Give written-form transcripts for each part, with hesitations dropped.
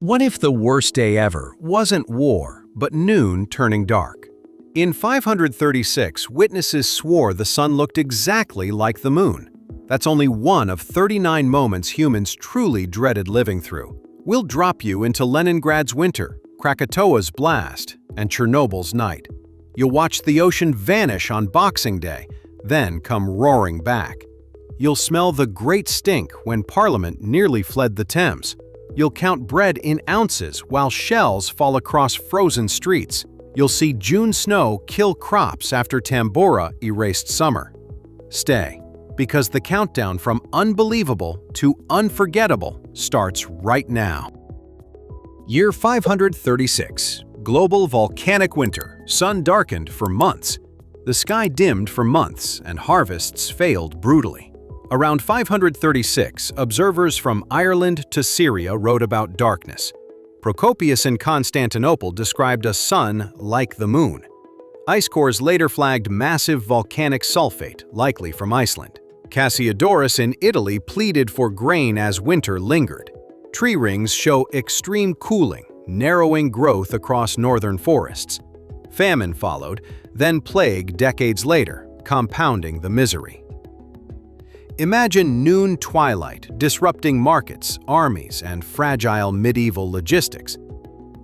What if the worst day ever wasn't war, but noon turning dark? In 536, witnesses swore the sun looked exactly like the moon. That's only one of 39 moments humans truly dreaded living through. We'll drop you into Leningrad's winter, Krakatoa's blast, and Chernobyl's night. You'll watch the ocean vanish on Boxing Day, then come roaring back. You'll smell the great stink when Parliament nearly fled the Thames. You'll count bread in ounces while shells fall across frozen streets. You'll see June snow kill crops after Tambora erased summer. Stay, because the countdown from unbelievable to unforgettable starts right now. Year 536. Global volcanic winter. Sun darkened for months. The sky dimmed for months, and harvests failed brutally. Around 536, observers from Ireland to Syria wrote about darkness. Procopius in Constantinople described a sun like the moon. Ice cores later flagged massive volcanic sulfate, likely from Iceland. Cassiodorus in Italy pleaded for grain as winter lingered. Tree rings show extreme cooling, narrowing growth across northern forests. Famine followed, then plague decades later, compounding the misery. Imagine noon twilight disrupting markets, armies, and fragile medieval logistics.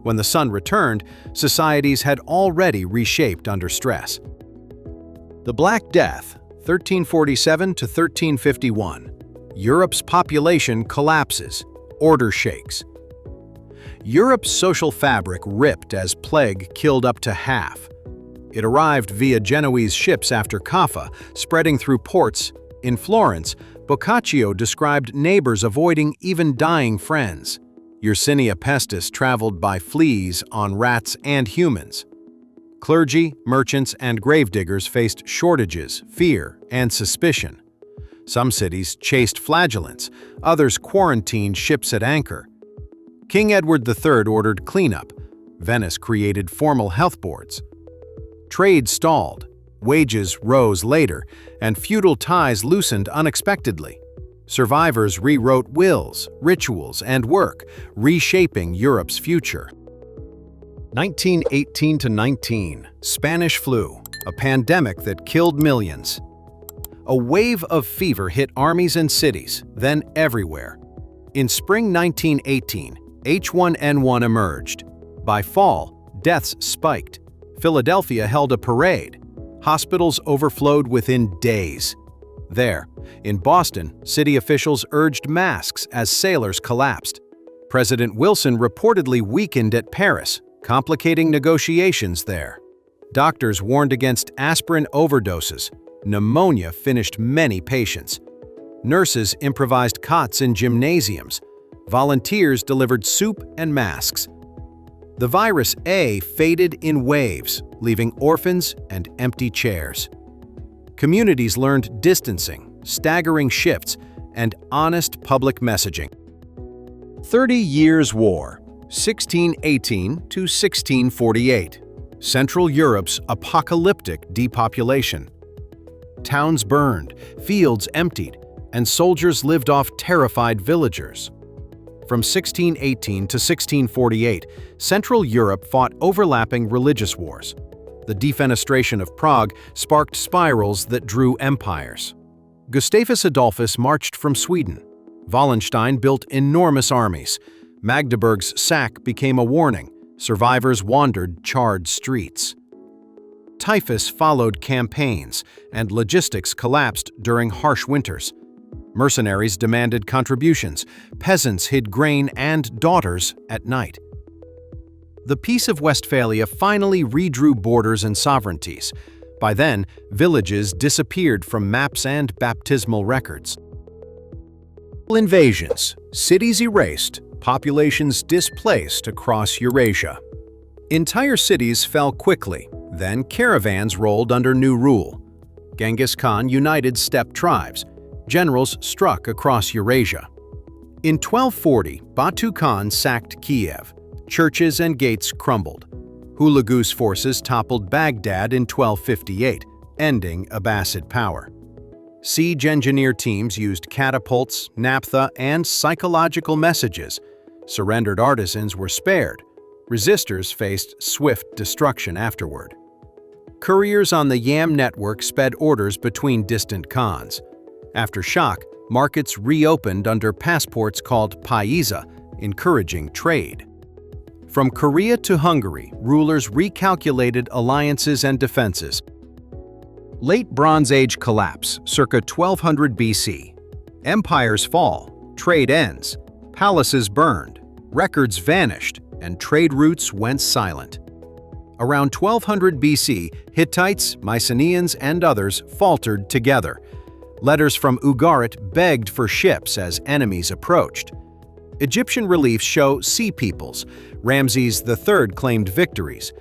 When the sun returned, societies had already reshaped under stress. The Black Death, 1347 to 1351. Europe's population collapses, order shakes. Europe's social fabric ripped as plague killed up to half. It arrived via Genoese ships after Kaffa, spreading through ports. In Florence, Boccaccio described neighbors avoiding even dying friends. Yersinia pestis traveled by fleas on rats and humans. Clergy, merchants, and gravediggers faced shortages, fear, and suspicion. Some cities chased flagellants, others quarantined ships at anchor. King Edward III ordered cleanup. Venice created formal health boards. Trade stalled. Wages rose later, and feudal ties loosened unexpectedly. Survivors rewrote wills, rituals, and work, reshaping Europe's future. 1918–19, Spanish flu, a pandemic that killed millions. A wave of fever hit armies and cities, then everywhere. In spring 1918, H1N1 emerged. By fall, deaths spiked. Philadelphia held a parade. Hospitals overflowed within days. There, in Boston, city officials urged masks as sailors collapsed. President Wilson reportedly weakened at Paris, complicating negotiations there. Doctors warned against aspirin overdoses. Pneumonia finished many patients. Nurses improvised cots in gymnasiums. Volunteers delivered soup and masks. The virus A faded in waves, leaving orphans and empty chairs. Communities learned distancing, staggering shifts, and honest public messaging. 30 Years' War, 1618 to 1648. Central Europe's apocalyptic depopulation. Towns burned, fields emptied, and soldiers lived off terrified villagers. From 1618 to 1648, Central Europe fought overlapping religious wars. The defenestration of Prague sparked spirals that drew empires. Gustavus Adolphus marched from Sweden. Wallenstein built enormous armies. Magdeburg's sack became a warning. Survivors wandered charred streets. Typhus followed campaigns, and logistics collapsed during harsh winters. Mercenaries demanded contributions. Peasants hid grain and daughters at night. The Peace of Westphalia finally redrew borders and sovereignties. By then, villages disappeared from maps and baptismal records. Invasions, cities erased, populations displaced across Eurasia. Entire cities fell quickly, then caravans rolled under new rule. Genghis Khan united steppe tribes. Generals struck across Eurasia. In 1240, Batu Khan sacked Kiev. Churches and gates crumbled. Hulagu's forces toppled Baghdad in 1258, ending Abbasid power. Siege engineer teams used catapults, naphtha, and psychological messages. Surrendered artisans were spared. Resistors faced swift destruction afterward. Couriers on the Yam network sped orders between distant khans. After shock, markets reopened under passports called paisa, encouraging trade. From Korea to Hungary, rulers recalculated alliances and defenses. Late Bronze Age collapse, circa 1200 BC. Empires fall, trade ends, palaces burned, records vanished, and trade routes went silent. Around 1200 BC, Hittites, Mycenaeans, and others faltered together. Letters from Ugarit begged for ships as enemies approached. Egyptian reliefs show sea peoples. Ramses III claimed victories.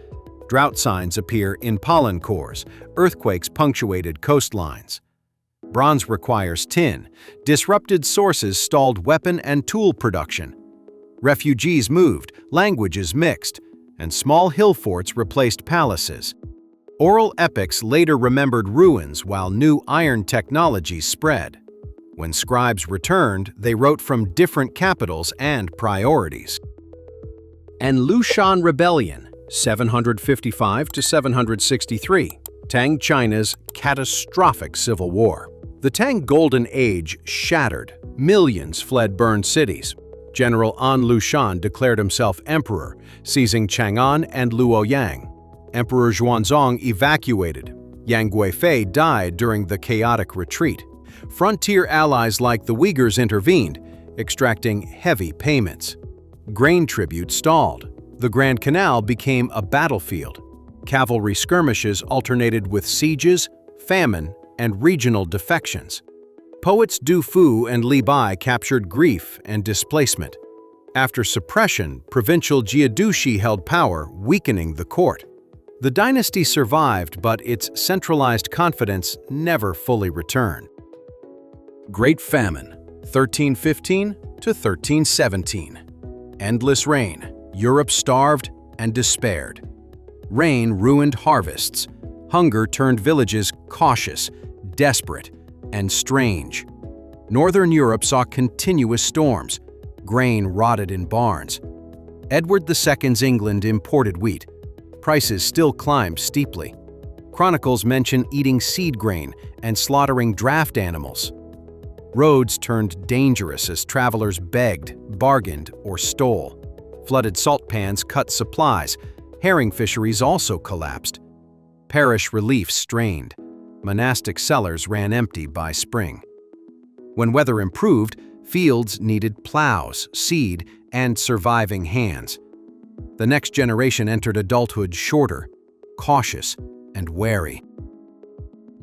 Drought signs appear in pollen cores. Earthquakes punctuated coastlines. Bronze requires tin. Disrupted sources stalled weapon and tool production. Refugees moved, languages mixed, and small hill forts replaced palaces. Oral epics later remembered ruins while new iron technologies spread. When scribes returned, they wrote from different capitals and priorities. And Lushan Rebellion, 755 to 763, Tang China's catastrophic civil war. The Tang Golden Age shattered. Millions fled burned cities. General An Lushan declared himself emperor, seizing Chang'an and Luoyang. Emperor Xuanzong evacuated. Yang Guifei died during the chaotic retreat. Frontier allies like the Uyghurs intervened, extracting heavy payments. Grain tribute stalled. The Grand Canal became a battlefield. Cavalry skirmishes alternated with sieges, famine, and regional defections. Poets Du Fu and Li Bai captured grief and displacement. After suppression, provincial Jiedushi held power, weakening the court. The dynasty survived, but its centralized confidence never fully returned. Great Famine, 1315 to 1317. Endless rain. Europe starved and despaired. Rain ruined harvests. Hunger turned villages cautious, desperate, and strange. Northern Europe saw continuous storms. Grain rotted in barns. Edward II's England imported wheat. Prices still climbed steeply. Chronicles mention eating seed grain and slaughtering draft animals. Roads turned dangerous as travelers begged, bargained, or stole. Flooded salt pans cut supplies. Herring fisheries also collapsed. Parish relief strained. Monastic cellars ran empty by spring. When weather improved, fields needed plows, seed, and surviving hands. The next generation entered adulthood shorter, cautious, and wary.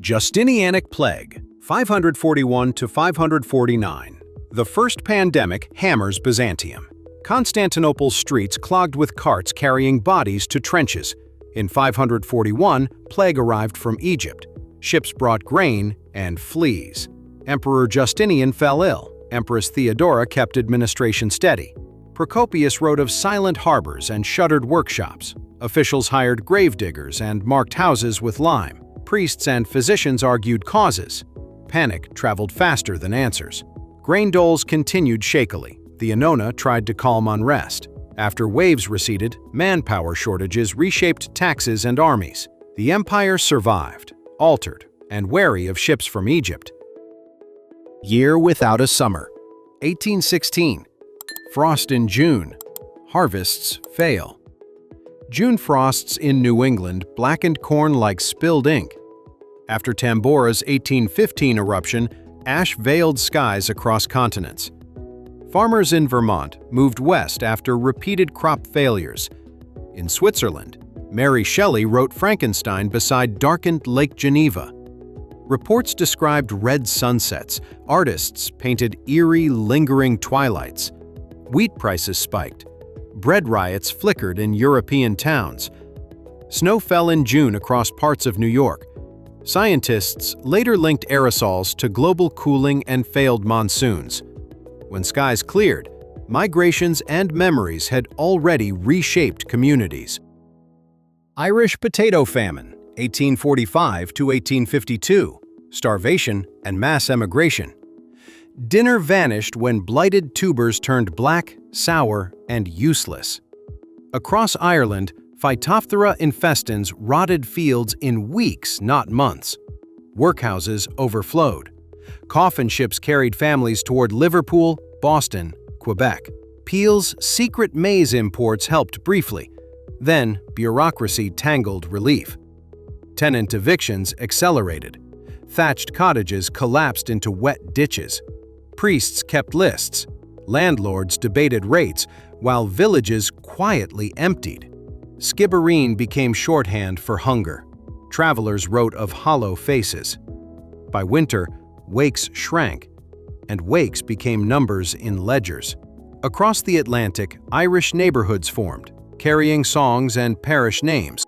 Justinianic Plague, 541 to 549. The first pandemic hammers Byzantium. Constantinople's streets clogged with carts carrying bodies to trenches. In 541, plague arrived from Egypt. Ships brought grain and fleas. Emperor Justinian fell ill. Empress Theodora kept administration steady. Procopius wrote of silent harbors and shuttered workshops. Officials hired gravediggers and marked houses with lime. Priests and physicians argued causes. Panic traveled faster than answers. Grain doles continued shakily. The Annona tried to calm unrest. After waves receded, manpower shortages reshaped taxes and armies. The empire survived, altered, and wary of ships from Egypt. Year without a summer. 1816. Frost in June. Harvests fail. June frosts in New England blackened corn like spilled ink. After Tambora's 1815 eruption, ash veiled skies across continents. Farmers in Vermont moved west after repeated crop failures. In Switzerland, Mary Shelley wrote Frankenstein beside darkened Lake Geneva. Reports described red sunsets. Artists painted eerie, lingering twilights. Wheat prices spiked. Bread riots flickered in European towns. Snow fell in June across parts of New York. Scientists later linked aerosols to global cooling and failed monsoons. When skies cleared, migrations and memories had already reshaped communities. Irish potato famine, 1845 to 1852, starvation and mass emigration. Dinner vanished when blighted tubers turned black, sour, and useless. Across Ireland, Phytophthora infestans rotted fields in weeks, not months. Workhouses overflowed. Coffin ships carried families toward Liverpool, Boston, Quebec. Peel's secret maize imports helped briefly. Then, bureaucracy tangled relief. Tenant evictions accelerated. Thatched cottages collapsed into wet ditches. Priests kept lists. Landlords debated rates, while villages quietly emptied. Skibbereen became shorthand for hunger. Travelers wrote of hollow faces. By winter, wakes shrank, and wakes became numbers in ledgers. Across the Atlantic, Irish neighborhoods formed, carrying songs and parish names.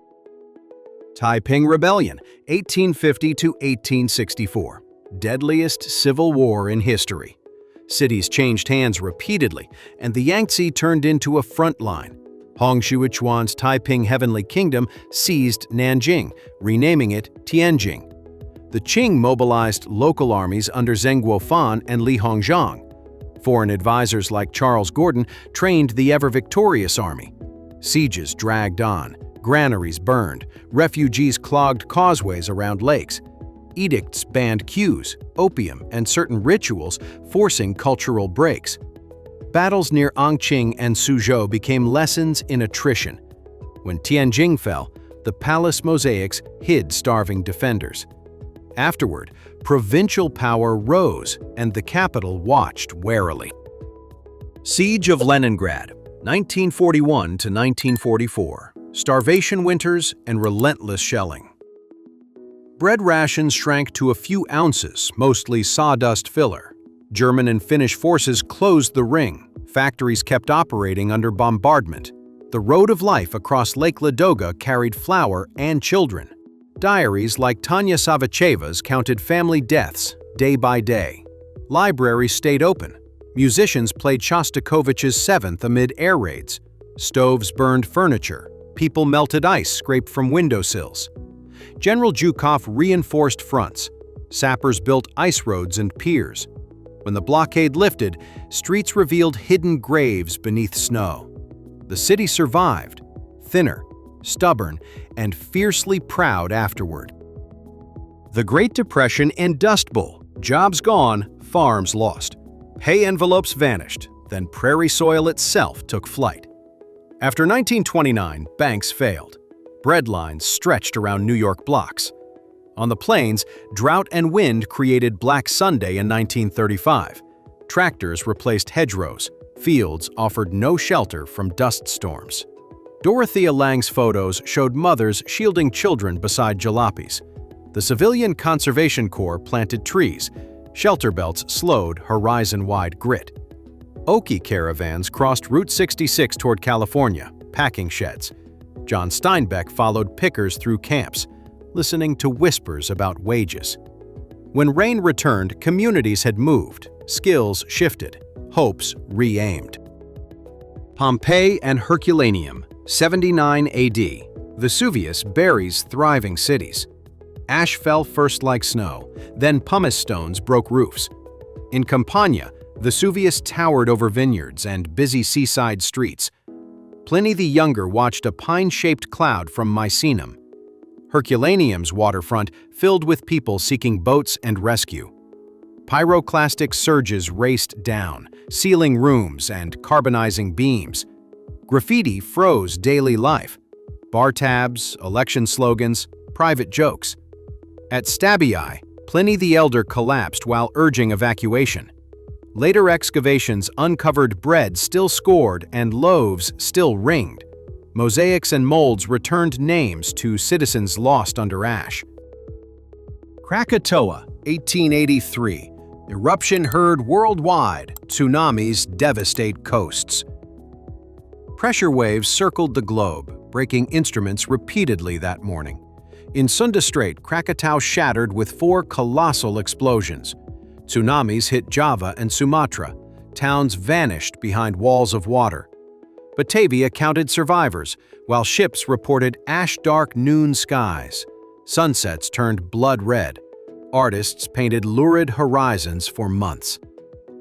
Taiping Rebellion, 1850 to 1864. Deadliest civil war in history. Cities changed hands repeatedly, and the Yangtze turned into a front line. Hong Xiuquan's Taiping Heavenly Kingdom seized Nanjing, renaming it Tianjing. The Qing mobilized local armies under Zheng Guofan and Li Hongzhang. Foreign advisors like Charles Gordon trained the ever-victorious army. Sieges dragged on, granaries burned, refugees clogged causeways around lakes. Edicts banned cues, opium, and certain rituals, forcing cultural breaks. Battles near Angqing and Suzhou became lessons in attrition. When Tianjing fell, the palace mosaics hid starving defenders. Afterward, provincial power rose, and the capital watched warily. Siege of Leningrad, 1941 to 1944. Starvation winters and relentless shelling. Bread rations shrank to a few ounces, mostly sawdust filler. German and Finnish forces closed the ring. Factories kept operating under bombardment. The road of life across Lake Ladoga carried flour and children. Diaries like Tanya Savacheva's counted family deaths day by day. Libraries stayed open. Musicians played Shostakovich's Seventh amid air raids. Stoves burned furniture. People melted ice scraped from windowsills. General Zhukov reinforced fronts. Sappers built ice roads and piers. When the blockade lifted, streets revealed hidden graves beneath snow. The city survived, thinner, stubborn, and fiercely proud afterward. The Great Depression and Dust Bowl. Jobs gone, farms lost. Hay envelopes vanished, then prairie soil itself took flight. After 1929, banks failed. Bread lines stretched around New York blocks. On the plains, drought and wind created Black Sunday in 1935. Tractors replaced hedgerows. Fields offered no shelter from dust storms. Dorothea Lange's photos showed mothers shielding children beside jalopies. The Civilian Conservation Corps planted trees. Shelter belts slowed horizon-wide grit. Okie caravans crossed Route 66 toward California, packing sheds. John Steinbeck followed pickers through camps, listening to whispers about wages. When rain returned, communities had moved, skills shifted, hopes re-aimed. Pompeii and Herculaneum, 79 AD. Vesuvius buries thriving cities. Ash fell first like snow, then pumice stones broke roofs. In Campania, Vesuvius towered over vineyards and busy seaside streets. Pliny the Younger watched a pine-shaped cloud from Misenum. Herculaneum's waterfront filled with people seeking boats and rescue. Pyroclastic surges raced down, sealing rooms and carbonizing beams. Graffiti froze daily life. Bar tabs, election slogans, private jokes. At Stabii, Pliny the Elder collapsed while urging evacuation. Later excavations uncovered bread still scored and loaves still ringed. Mosaics and molds returned names to citizens lost under ash. Krakatoa, 1883. Eruption heard worldwide. Tsunamis devastate coasts. Pressure waves circled the globe, breaking instruments repeatedly that morning. In Sunda Strait, Krakatau shattered with 4 colossal explosions. Tsunamis hit Java and Sumatra. Towns vanished behind walls of water. Batavia counted survivors, while ships reported ash-dark noon skies. Sunsets turned blood red. Artists painted lurid horizons for months.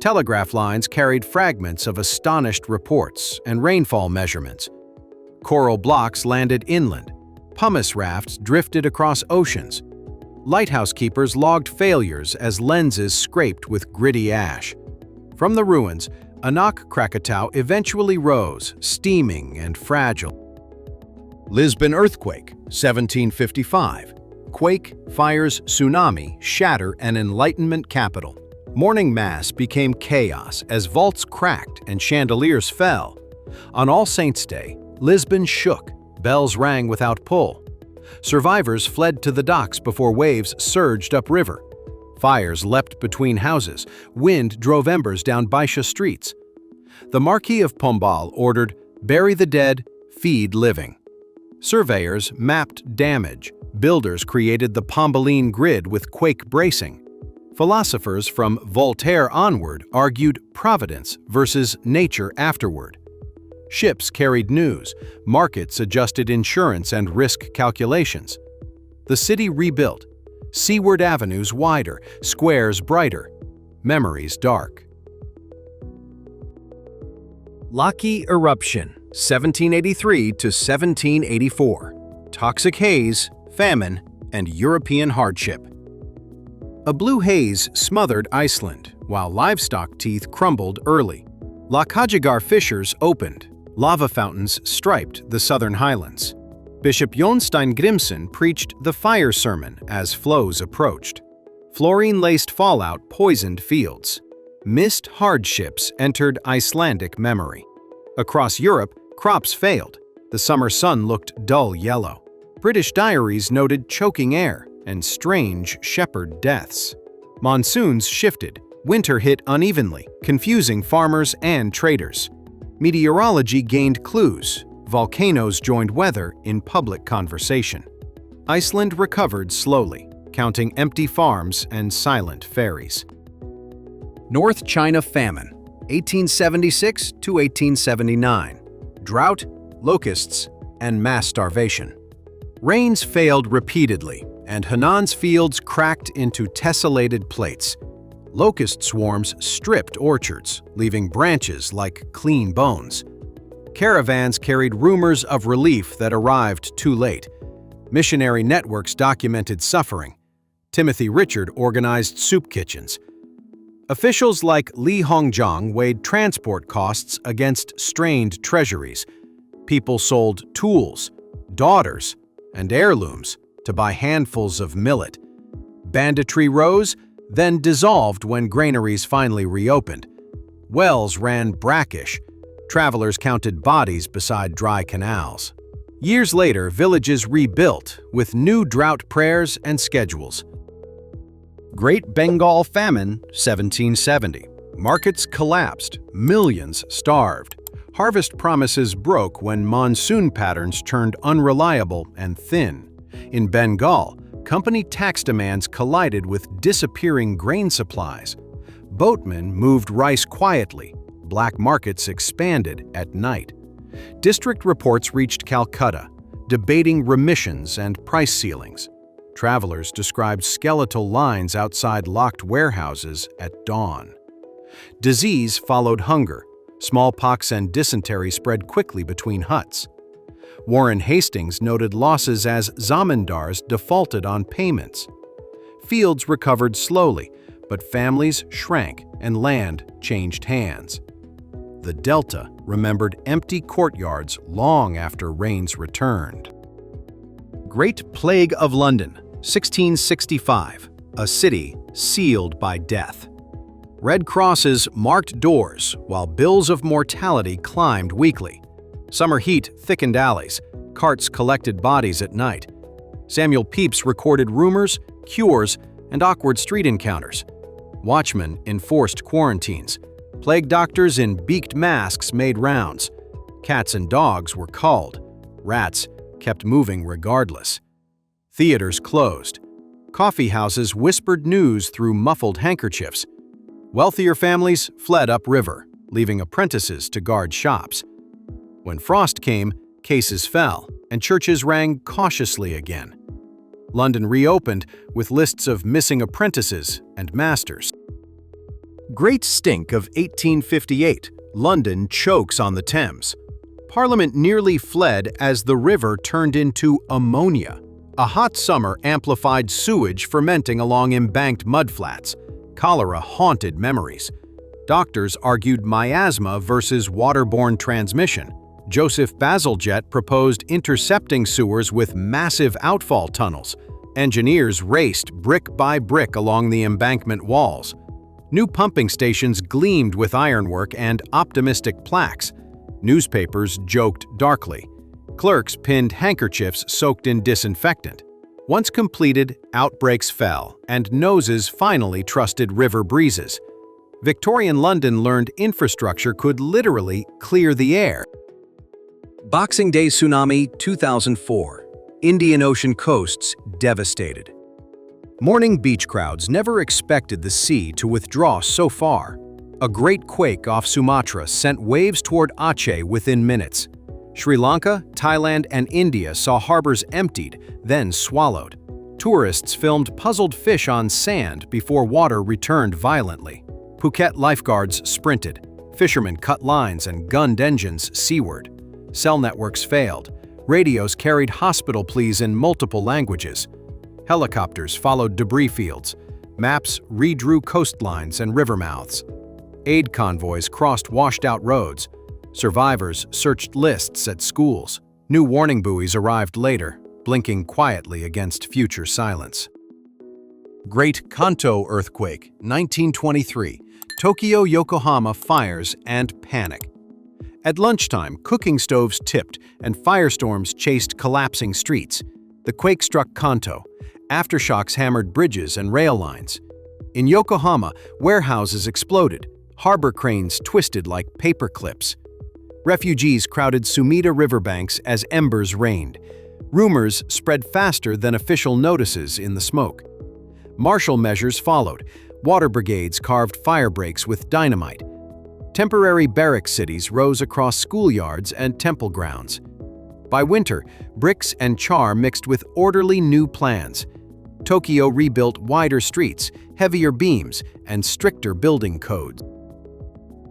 Telegraph lines carried fragments of astonished reports and rainfall measurements. Coral blocks landed inland. Pumice rafts drifted across oceans. Lighthouse keepers logged failures as lenses scraped with gritty ash. From the ruins, Anak Krakatoa eventually rose, steaming and fragile. Lisbon earthquake, 1755. Quake, fires, tsunami shatter an Enlightenment capital. Morning mass became chaos as vaults cracked and chandeliers fell. On All Saints' Day, Lisbon shook, bells rang without pull. Survivors fled to the docks before waves surged upriver. Fires leapt between houses, wind drove embers down Baixo streets. The Marquis of Pombal ordered, "Bury the dead, feed living." Surveyors mapped damage. Builders created the Pombaline grid with quake bracing. Philosophers from Voltaire onward argued providence versus nature afterward. Ships carried news, markets adjusted insurance and risk calculations. The city rebuilt, seaward avenues wider, squares brighter, memories dark. Laki eruption, 1783 to 1784. Toxic haze, famine, and European hardship. A blue haze smothered Iceland, while livestock teeth crumbled early. Lakajagar fissures opened. Lava fountains striped the southern highlands. Bishop Jon Stein Grimson preached the fire sermon as flows approached. Fluorine-laced fallout poisoned fields. Mist hardships entered Icelandic memory. Across Europe, crops failed. The summer sun looked dull yellow. British diaries noted choking air and strange shepherd deaths. Monsoons shifted. Winter hit unevenly, confusing farmers and traders. Meteorology gained clues. Volcanoes joined weather in public conversation. Iceland recovered slowly, counting empty farms and silent ferries. North China famine, 1876 to 1879. Drought, locusts, and mass starvation. Rains failed repeatedly, and Henan's fields cracked into tessellated plates. Locust swarms stripped orchards, leaving branches like clean bones. Caravans carried rumors of relief that arrived too late. Missionary networks documented suffering. Timothy Richard organized soup kitchens. Officials like Li Hongzhang weighed transport costs against strained treasuries. People sold tools, daughters, and heirlooms to buy handfuls of millet. Banditry rose, then dissolved when granaries finally reopened. Wells ran brackish. Travelers counted bodies beside dry canals. Years later, villages rebuilt with new drought prayers and schedules. Great Bengal famine, 1770. Markets collapsed, millions starved. Harvest promises broke when monsoon patterns turned unreliable and thin. In Bengal, company tax demands collided with disappearing grain supplies. Boatmen moved rice quietly. Black markets expanded at night. District reports reached Calcutta, debating remissions and price ceilings. Travelers described skeletal lines outside locked warehouses at dawn. Disease followed hunger. Smallpox and dysentery spread quickly between huts. Warren Hastings noted losses as zamindars defaulted on payments. Fields recovered slowly, but families shrank and land changed hands. The Delta remembered empty courtyards long after rains returned. Great Plague of London, 1665, a city sealed by death. Red crosses marked doors while bills of mortality climbed weekly. Summer heat thickened alleys. Carts collected bodies at night. Samuel Pepys recorded rumors, cures, and awkward street encounters. Watchmen enforced quarantines. Plague doctors in beaked masks made rounds. Cats and dogs were culled. Rats kept moving regardless. Theaters closed. Coffee houses whispered news through muffled handkerchiefs. Wealthier families fled upriver, leaving apprentices to guard shops. When frost came, cases fell, and churches rang cautiously again. London reopened with lists of missing apprentices and masters. Great Stink of 1858. London chokes on the Thames. Parliament nearly fled as the river turned into ammonia. A hot summer amplified sewage fermenting along embanked mudflats. Cholera haunted memories. Doctors argued miasma versus waterborne transmission. Joseph Bazalgette proposed intercepting sewers with massive outfall tunnels. Engineers raced brick by brick along the embankment walls. New pumping stations gleamed with ironwork and optimistic plaques. Newspapers joked darkly. Clerks pinned handkerchiefs soaked in disinfectant. Once completed, outbreaks fell, and noses finally trusted river breezes. Victorian London learned infrastructure could literally clear the air. Boxing Day Tsunami 2004. Indian Ocean coasts devastated. Morning beach crowds never expected the sea to withdraw so far. A great quake off Sumatra sent waves toward Aceh within minutes. Sri Lanka, Thailand, and India saw harbors emptied, then swallowed. Tourists filmed puzzled fish on sand before water returned violently. Phuket lifeguards sprinted. Fishermen cut lines and gunned engines seaward. Cell networks failed. Radios carried hospital pleas in multiple languages. Helicopters followed debris fields. Maps redrew coastlines and river mouths. Aid convoys crossed washed-out roads. Survivors searched lists at schools. New warning buoys arrived later, blinking quietly against future silence. Great Kanto Earthquake, 1923. Tokyo, Yokohama fires and panic. At lunchtime, cooking stoves tipped and firestorms chased collapsing streets. The quake struck Kanto. Aftershocks hammered bridges and rail lines. In Yokohama, warehouses exploded. Harbor cranes twisted like paper clips. Refugees crowded Sumida riverbanks as embers rained. Rumors spread faster than official notices in the smoke. Martial measures followed. Water brigades carved fire breaks with dynamite. Temporary barrack cities rose across schoolyards and temple grounds. By winter, bricks and char mixed with orderly new plans. Tokyo rebuilt wider streets, heavier beams, and stricter building codes.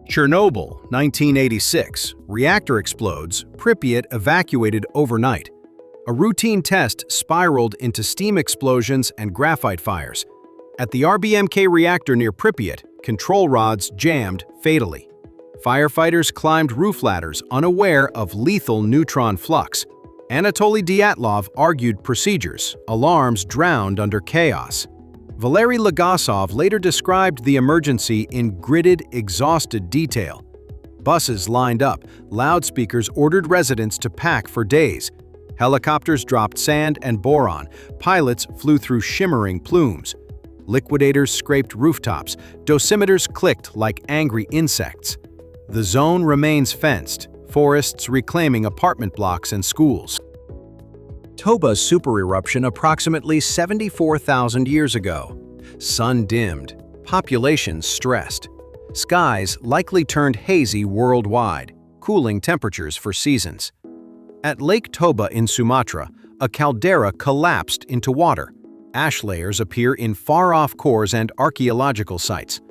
Chernobyl, 1986. Reactor explodes, Pripyat evacuated overnight. A routine test spiraled into steam explosions and graphite fires. At the RBMK reactor near Pripyat, control rods jammed fatally. Firefighters climbed roof ladders unaware of lethal neutron flux. Anatoly Dyatlov argued procedures, alarms drowned under chaos. Valery Legasov later described the emergency in gritted, exhausted detail. Buses lined up, loudspeakers ordered residents to pack for days. Helicopters dropped sand and boron, pilots flew through shimmering plumes. Liquidators scraped rooftops, dosimeters clicked like angry insects. The zone remains fenced, forests reclaiming apartment blocks and schools. Toba supereruption approximately 74,000 years ago. Sun dimmed, population stressed. Skies likely turned hazy worldwide, cooling temperatures for seasons. At Lake Toba in Sumatra, a caldera collapsed into water. Ash layers appear in far-off cores and archaeological sites.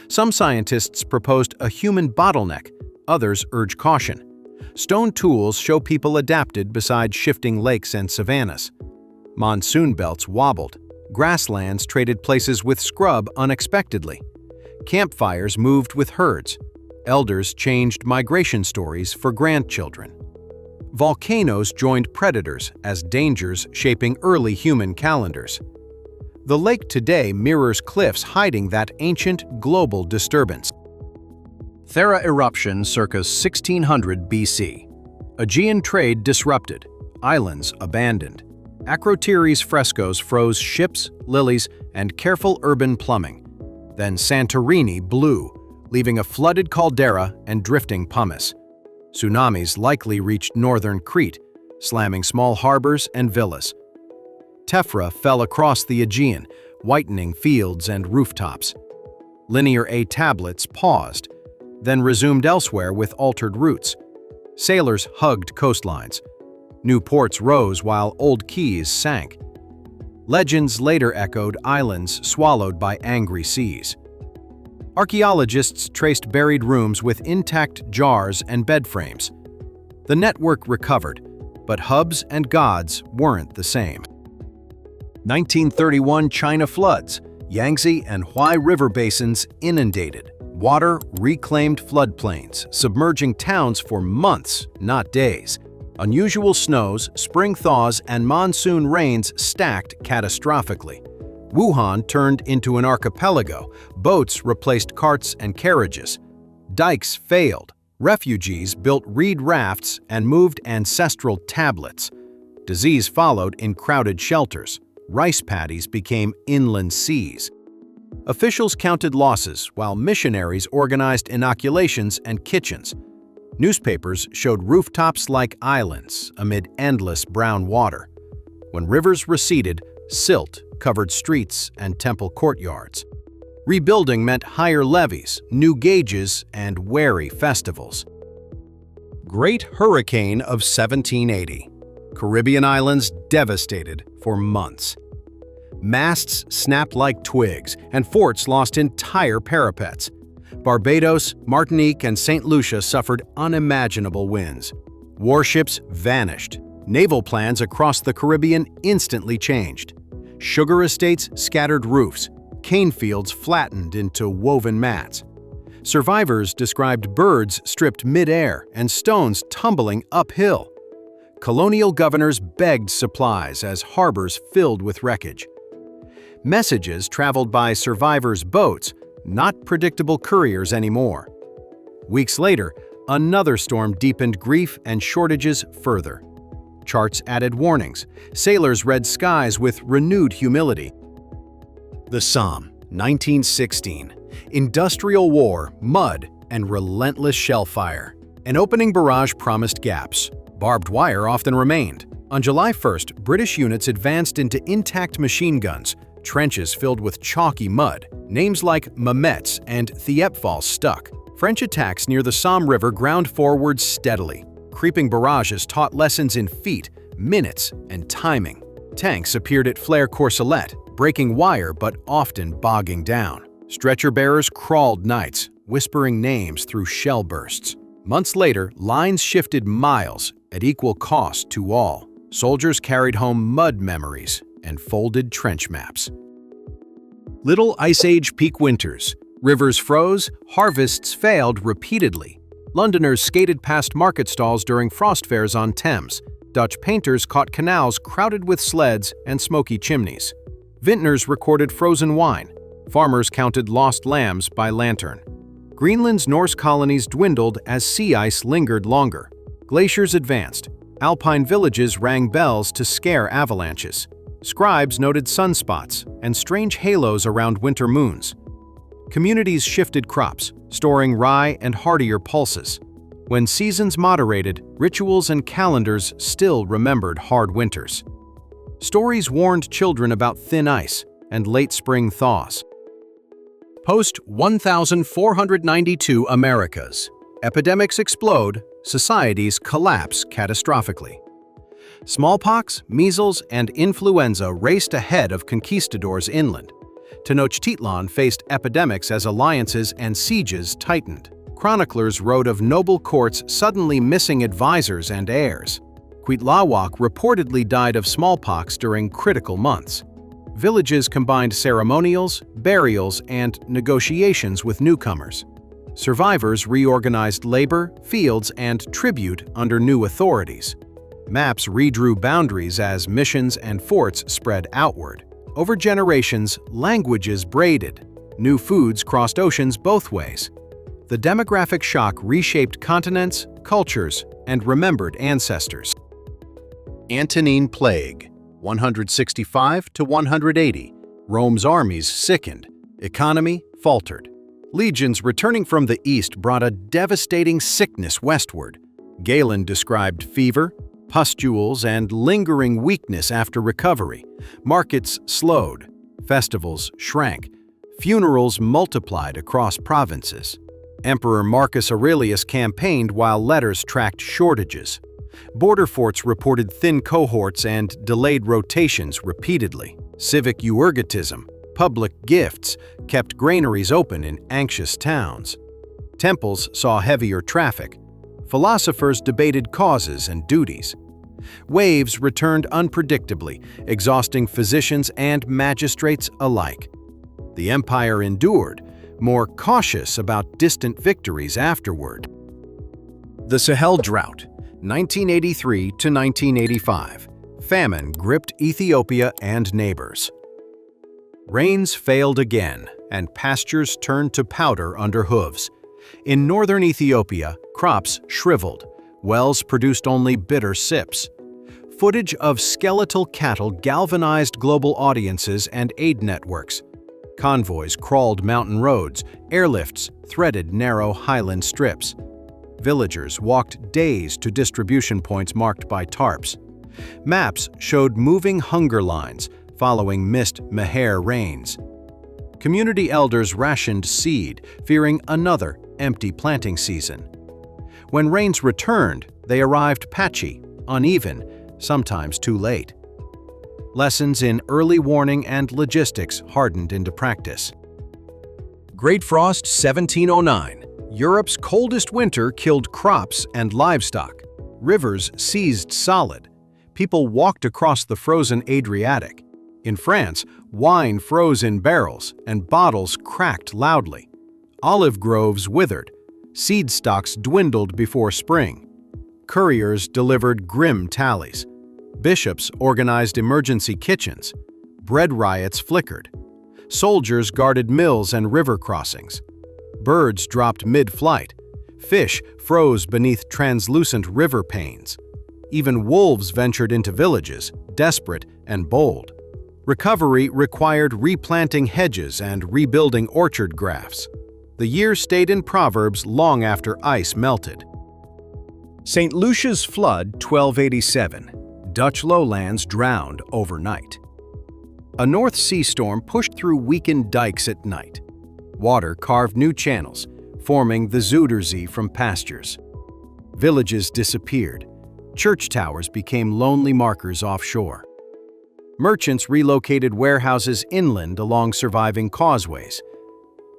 Some scientists proposed a human bottleneck, others urge caution. Stone tools show people adapted beside shifting lakes and savannas. Monsoon belts wobbled. Grasslands traded places with scrub unexpectedly. Campfires moved with herds. Elders changed migration stories for grandchildren. Volcanoes joined predators as dangers shaping early human calendars. The lake today mirrors cliffs hiding that ancient global disturbance. Thera eruption circa 1600 BC. Aegean trade disrupted. Islands abandoned. Akrotiri's frescoes froze ships, lilies, and careful urban plumbing. Then Santorini blew, leaving a flooded caldera and drifting pumice. Tsunamis likely reached northern Crete, slamming small harbors and villas. Tephra fell across the Aegean, whitening fields and rooftops. Linear A tablets paused, then resumed elsewhere with altered routes. Sailors hugged coastlines. New ports rose while old quays sank. Legends later echoed islands swallowed by angry seas. Archaeologists traced buried rooms with intact jars and bed frames. The network recovered, but hubs and gods weren't the same. 1931 China floods. Yangtze and Huai River basins inundated. Water reclaimed floodplains, submerging towns for months, not days. Unusual snows, spring thaws, and monsoon rains stacked catastrophically. Wuhan turned into an archipelago. Boats replaced carts and carriages. Dikes failed. Refugees built reed rafts and moved ancestral tablets. Disease followed in crowded shelters. Rice paddies became inland seas. Officials counted losses while missionaries organized inoculations and kitchens. Newspapers showed rooftops like islands amid endless brown water. When rivers receded, silt covered streets and temple courtyards. Rebuilding meant higher levees, new gauges, and wary festivals. Great Hurricane of 1780. Caribbean islands devastated for months. Masts snapped like twigs, and forts lost entire parapets. Barbados, Martinique, and St. Lucia suffered unimaginable winds. Warships vanished. Naval plans across the Caribbean instantly changed. Sugar estates scattered roofs. Cane fields flattened into woven mats. Survivors described birds stripped mid-air and stones tumbling uphill. Colonial governors begged supplies as harbors filled with wreckage. Messages traveled by survivors' boats, not predictable couriers anymore. Weeks later, another storm deepened grief and shortages further. Charts added warnings. Sailors read skies with renewed humility. The Somme, 1916. Industrial war, mud, and relentless shell fire. An opening barrage promised gaps. Barbed wire often remained. On July 1st, British units advanced into intact machine guns, trenches filled with chalky mud. Names like Mametz and Thiepval stuck. French attacks near the Somme River ground forward steadily. Creeping barrages taught lessons in feet, minutes, and timing. Tanks appeared at Flers-Courcelette, breaking wire but often bogging down. Stretcher-bearers crawled nights, whispering names through shell bursts. Months later, lines shifted miles at equal cost to all. Soldiers carried home mud memories and folded trench maps. Little Ice Age peak winters. Rivers froze, harvests failed repeatedly. Londoners skated past market stalls during frost fairs on Thames. Dutch painters caught canals crowded with sleds and smoky chimneys. Vintners recorded frozen wine. Farmers counted lost lambs by lantern. Greenland's Norse colonies dwindled as sea ice lingered longer. Glaciers advanced. Alpine villages rang bells to scare avalanches. Scribes noted sunspots and strange halos around winter moons. Communities shifted crops, storing rye and hardier pulses. When seasons moderated, rituals and calendars still remembered hard winters. Stories warned children about thin ice and late spring thaws. Post-1492 Americas. Epidemics explode, societies collapse catastrophically. Smallpox, measles, and influenza raced ahead of conquistadors inland. Tenochtitlan faced epidemics as alliances and sieges tightened. Chroniclers wrote of noble courts suddenly missing advisors and heirs. Cuitlawak reportedly died of smallpox during critical months. Villages combined ceremonials, burials, and negotiations with newcomers. Survivors reorganized labor, fields, and tribute under new authorities. Maps redrew boundaries as missions and forts spread outward. Over generations, languages braided. New foods crossed oceans both ways. The demographic shock reshaped continents, cultures, and remembered ancestors. Antonine Plague, 165 to 180. Rome's armies sickened. Economy faltered. Legions returning from the east brought a devastating sickness westward. Galen described fever, pustules, and lingering weakness after recovery. Markets slowed. Festivals shrank. Funerals multiplied across provinces. Emperor Marcus Aurelius campaigned while letters tracked shortages. Border forts reported thin cohorts and delayed rotations repeatedly. Civic eurgotism, Public gifts kept granaries open in anxious towns. Temples saw heavier traffic. Philosophers debated causes and duties. Waves returned unpredictably, exhausting physicians and magistrates alike. The empire endured, more cautious about distant victories afterward. The Sahel Drought, 1983 to 1985. Famine gripped Ethiopia and neighbors. Rains failed again, and pastures turned to powder under hooves. In northern Ethiopia, crops shriveled. Wells produced only bitter sips. Footage of skeletal cattle galvanized global audiences and aid networks. Convoys crawled mountain roads, airlifts threaded narrow highland strips. Villagers walked days to distribution points marked by tarps. Maps showed moving hunger lines following missed Meher rains. Community elders rationed seed, fearing another empty planting season. When rains returned, they arrived patchy, uneven, sometimes too late. Lessons in early warning and logistics hardened into practice. Great Frost 1709. Europe's coldest winter killed crops and livestock. Rivers seized solid. People walked across the frozen Adriatic. In France, wine froze in barrels and bottles cracked loudly. Olive groves withered. Seed stocks dwindled before spring. Couriers delivered grim tallies. Bishops organized emergency kitchens. Bread riots flickered. Soldiers guarded mills and river crossings. Birds dropped mid-flight. Fish froze beneath translucent river panes. Even wolves ventured into villages, desperate and bold. Recovery required replanting hedges and rebuilding orchard grafts. The year stayed in proverbs long after ice melted. St. Lucia's flood 1287. Dutch lowlands drowned overnight. A North Sea storm pushed through weakened dikes at night. Water carved new channels, forming the Zuiderzee from pastures. Villages disappeared. Church towers became lonely markers offshore. Merchants relocated warehouses inland along surviving causeways.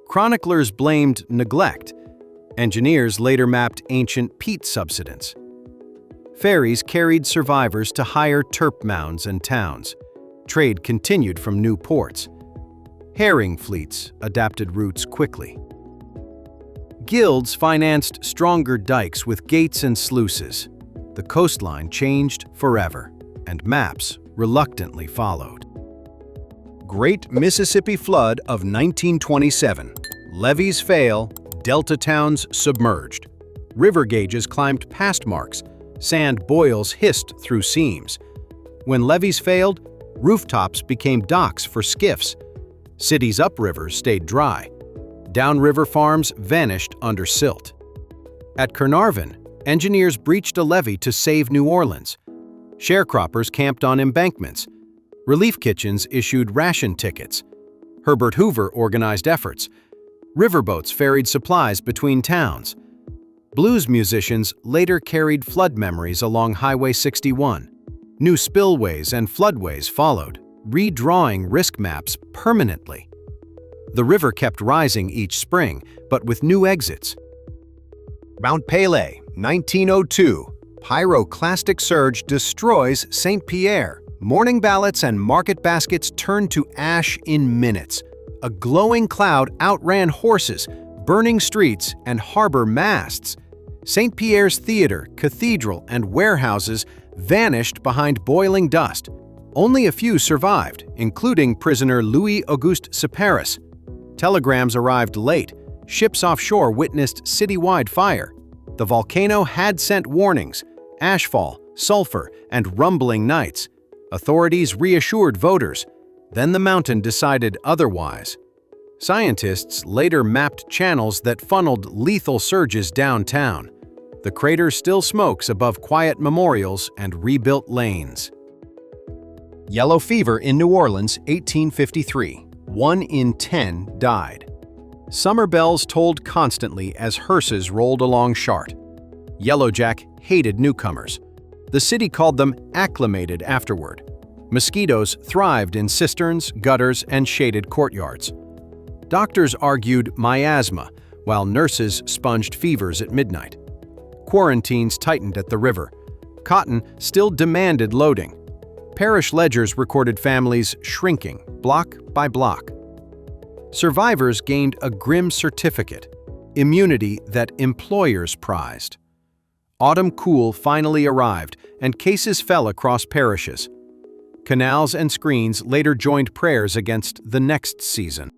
Chroniclers blamed neglect. Engineers later mapped ancient peat subsidence. Ferries carried survivors to higher turp mounds and towns. Trade continued from new ports. Herring fleets adapted routes quickly. Guilds financed stronger dikes with gates and sluices. The coastline changed forever, and maps reluctantly followed. Great Mississippi Flood of 1927. Levees fail, delta towns submerged. River gauges climbed past marks. Sand boils hissed through seams. When levees failed, rooftops became docks for skiffs. Cities upriver stayed dry. Downriver farms vanished under silt. At Carnarvon, engineers breached a levee to save New Orleans. Sharecroppers camped on embankments. Relief kitchens issued ration tickets. Herbert Hoover organized efforts. Riverboats ferried supplies between towns. Blues musicians later carried flood memories along Highway 61. New spillways and floodways followed, redrawing risk maps permanently. The river kept rising each spring, but with new exits. Mount Pelée, 1902. Pyroclastic surge destroys St. Pierre. Morning ballots and market baskets turned to ash in minutes. A glowing cloud outran horses, burning streets, and harbor masts. St. Pierre's theater, cathedral, and warehouses vanished behind boiling dust. Only a few survived, including prisoner Louis-Auguste Separis. Telegrams arrived late. Ships offshore witnessed citywide fire. The volcano had sent warnings: ashfall, sulfur, and rumbling nights. Authorities reassured voters. Then the mountain decided otherwise. Scientists later mapped channels that funneled lethal surges downtown. The crater still smokes above quiet memorials and rebuilt lanes. Yellow fever in New Orleans, 1853. 1 in 10 died. Summer bells tolled constantly as hearses rolled along Chart. Yellowjack hated newcomers. The city called them acclimated afterward. Mosquitoes thrived in cisterns, gutters, and shaded courtyards. Doctors argued miasma, while nurses sponged fevers at midnight. Quarantines tightened at the river. Cotton still demanded loading. Parish ledgers recorded families shrinking, block by block. Survivors gained a grim certificate, immunity that employers prized. Autumn cool finally arrived, and cases fell across parishes. Canals and screens later joined prayers against the next season.